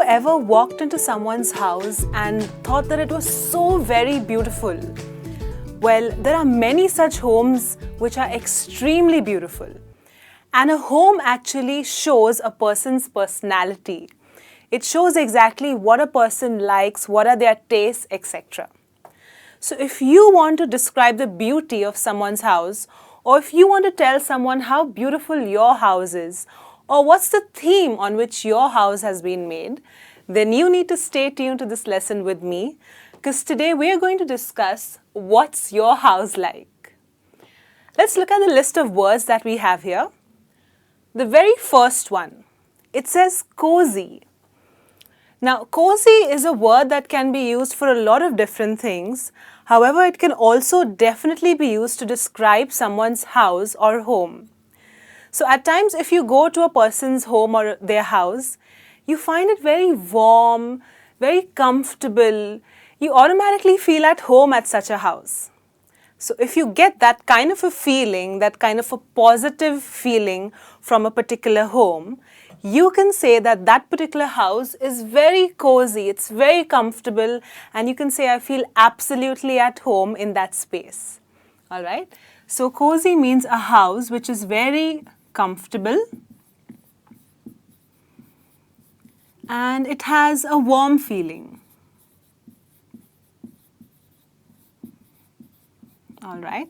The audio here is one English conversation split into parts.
ever walked into someone's house and thought that it was so very beautiful? Well, there are many such homes which are extremely beautiful. And a home actually shows a person's personality. It shows exactly what a person likes, what are their tastes, etc. So if you want to describe the beauty of someone's house, or if you want to tell someone how beautiful your house is, or what's the theme on which your house has been made, then you need to stay tuned to this lesson with me, because today we are going to discuss what's your house like. Let's look at the list of words that we have here. The very first one, it says cozy. Now, cozy is a word that can be used for a lot of different things. However, it can also definitely be used to describe someone's house or home. So at times, if you go to a person's home or their house, you find it very warm, very comfortable. You automatically feel at home at such a house. So if you get that kind of a feeling, that kind of a positive feeling from a particular home, you can say that that particular house is very cozy, it's very comfortable, and you can say, I feel absolutely at home in that space. All right? So cozy means a house which is very comfortable and it has a warm feeling. All right?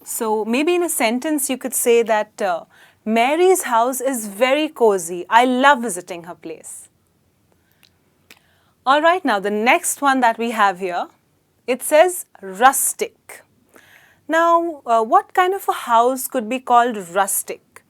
So maybe in a sentence you could say that Mary's house is very cozy. I love visiting her place. All right, now the next one that we have here, it says rustic. Now, what kind of a house could be called rustic?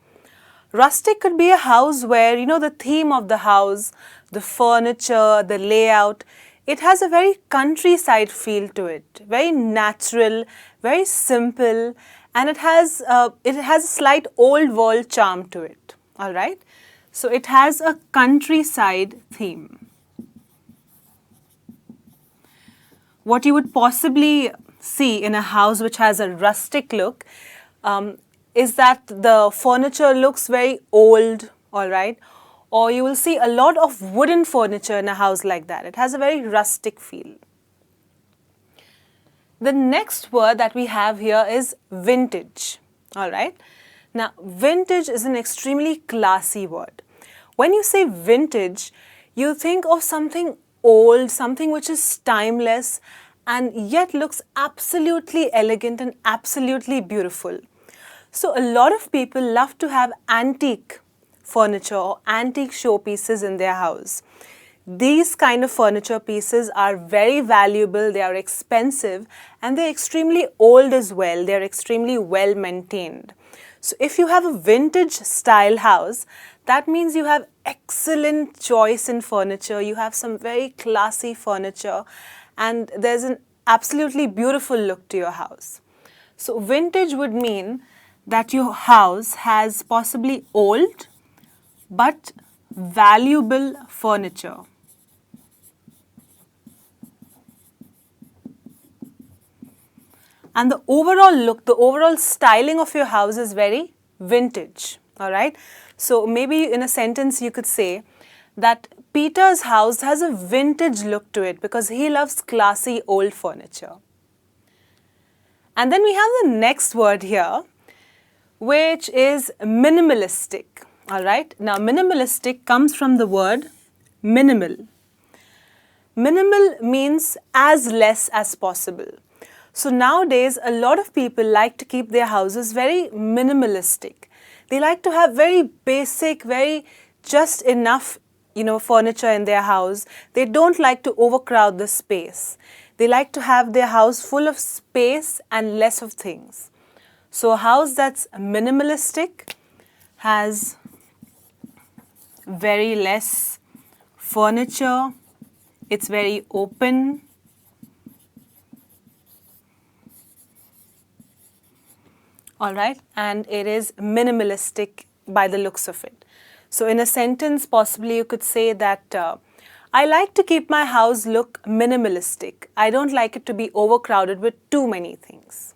Rustic could be a house where, the theme of the house, the furniture, the layout, it has a very countryside feel to it, very natural, very simple, and it has a slight old world charm to it. All right? So it has a countryside theme. What you would possibly see in a house which has a rustic look is that the furniture looks very old, all right? Or you will see a lot of wooden furniture in a house like that. It has a very rustic feel. The next word that we have here is vintage, all right? Now, vintage is an extremely classy word. When you say vintage, you think of something old, something which is timeless and yet looks absolutely elegant and absolutely beautiful. So a lot of people love to have antique furniture or antique showpieces in their house. These kind of furniture pieces are very valuable, they are expensive, and they're extremely old as well. They're extremely well maintained. So if you have a vintage style house, that means you have excellent choice in furniture, you have some very classy furniture, and there's an absolutely beautiful look to your house. So vintage would mean that your house has possibly old but valuable furniture. And the overall look, the overall styling of your house is very vintage, all right? So maybe in a sentence you could say that Peter's house has a vintage look to it because he loves classy old furniture. And then we have the next word here, which is minimalistic, all right? Now, minimalistic comes from the word minimal. Minimal means as less as possible. So nowadays, a lot of people like to keep their houses very minimalistic. They like to have very basic, very just enough, furniture in their house. They don't like to overcrowd the space. They like to have their house full of space and less of things. So a house that's minimalistic has very less furniture. It's very open. All right, and it is minimalistic by the looks of it. So in a sentence, possibly you could say that I like to keep my house look minimalistic. I don't like it to be overcrowded with too many things.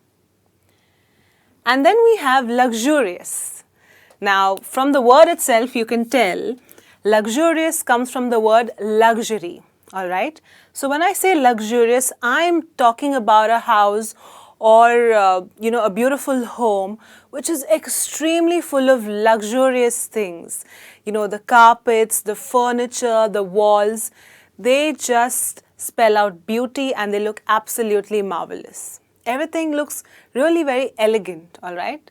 And then we have luxurious. Now, from the word itself, you can tell Luxurious comes from the word luxury, all right? So when I say luxurious, I'm talking about a house or, a beautiful home which is extremely full of luxurious things. The carpets, the furniture, the walls, they just spell out beauty and they look absolutely marvelous. Everything looks really very elegant, all right?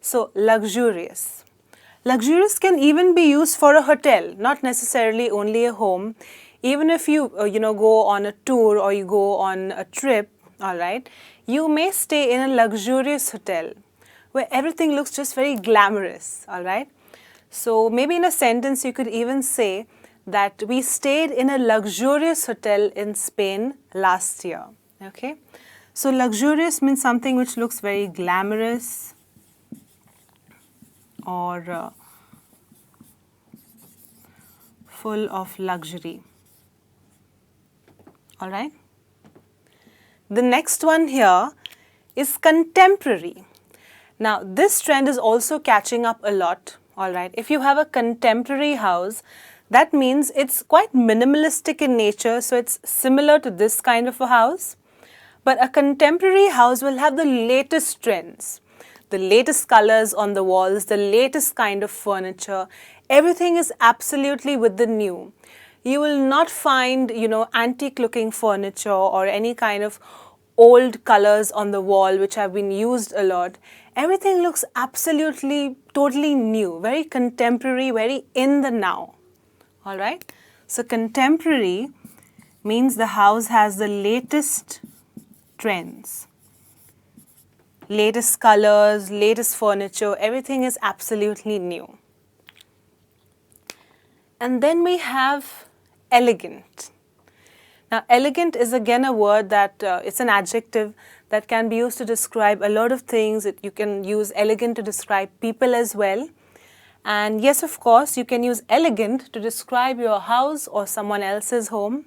So, luxurious. Luxurious can even be used for a hotel, not necessarily only a home. Even if you, go on a tour or you go on a trip, all right, you may stay in a luxurious hotel where everything looks just very glamorous, all right? So maybe in a sentence you could even say that we stayed in a luxurious hotel in Spain last year, okay? So luxurious means something which looks very glamorous or full of luxury. All right. The next one here is contemporary. Now this trend is also catching up a lot. All right. If you have a contemporary house, that means it's quite minimalistic in nature. So it's similar to this kind of a house. But a contemporary house will have the latest trends, the latest colors on the walls, the latest kind of furniture. Everything is absolutely with the new. You will not find, antique looking furniture or any kind of old colors on the wall which have been used a lot. Everything looks absolutely, totally new, very contemporary, very in the now. All right. So contemporary means the house has the latest trends. Latest colors, latest furniture, everything is absolutely new. And then we have elegant. Now, elegant is again a word that it's an adjective that can be used to describe a lot of things. You can use elegant to describe people as well. And yes, of course, you can use elegant to describe your house or someone else's home.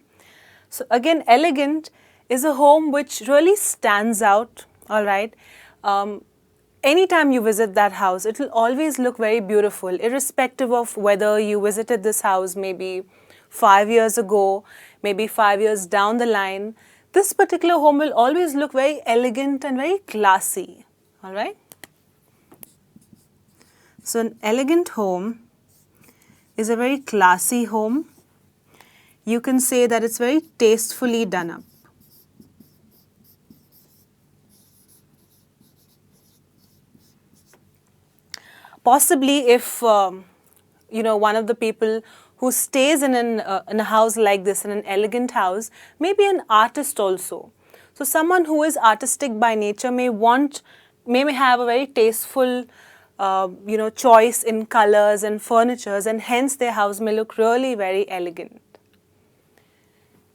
So again, elegant is a home which really stands out, all right? Anytime you visit that house, it will always look very beautiful, irrespective of whether you visited this house maybe 5 years ago, maybe 5 years down the line. This particular home will always look very elegant and very classy, all right? So an elegant home is a very classy home. You can say that it's very tastefully done up. Possibly if, one of the people who stays in a house like this, in an elegant house, may be an artist also. So someone who is artistic by nature may have a very tasteful, choice in colors and furnitures, and hence their house may look really very elegant.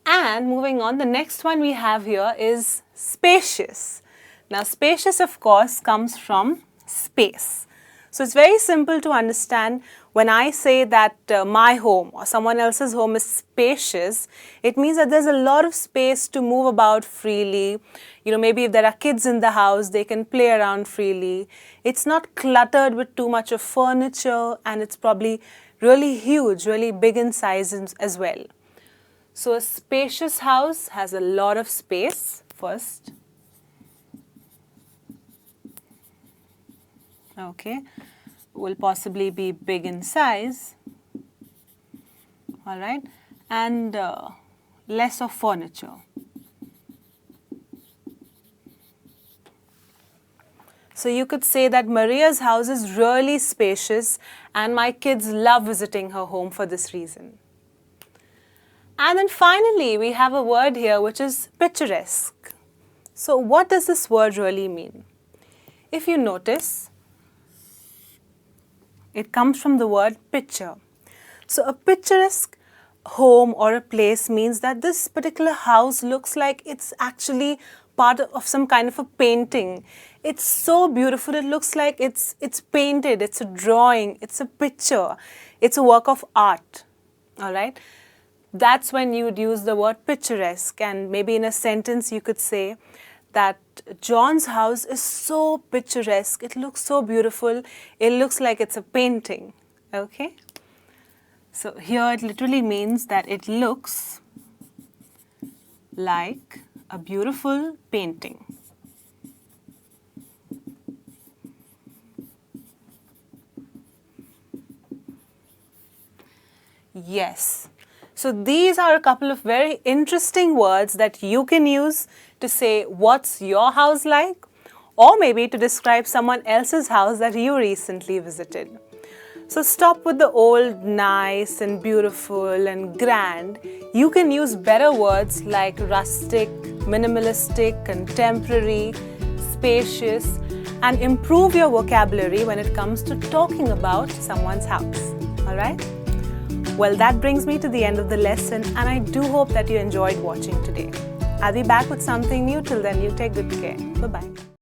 And moving on, the next one we have here is spacious. Now spacious, of course, comes from space. So it's very simple to understand. When I say that my home or someone else's home is spacious, it means that there's a lot of space to move about freely. Maybe if there are kids in the house, they can play around freely. It's not cluttered with too much of furniture, and it's probably really huge, really big in size as well. So a spacious house has a lot of space first. Okay, will possibly be big in size, all right, and less of furniture. So you could say that Maria's house is really spacious and my kids love visiting her home for this reason. And then finally, we have a word here which is picturesque. So what does this word really mean? If you notice, it comes from the word picture. So a picturesque home or a place means that this particular house looks like it's actually part of some kind of a painting. It's so beautiful, it looks like it's painted, it's a drawing, it's a picture, it's a work of art, all right? That's when you would use the word picturesque, and maybe in a sentence you could say that John's house is so picturesque, it looks so beautiful, it looks like it's a painting, okay? So here it literally means that it looks like a beautiful painting. Yes. So these are a couple of very interesting words that you can use to say what's your house like, or maybe to describe someone else's house that you recently visited. So stop with the old nice and beautiful and grand. You can use better words like rustic, minimalistic, contemporary, spacious, and improve your vocabulary when it comes to talking about someone's house. Alright? Well, that brings me to the end of the lesson, and I do hope that you enjoyed watching today. I'll be back with something new. Till then, you take good care. Bye-bye.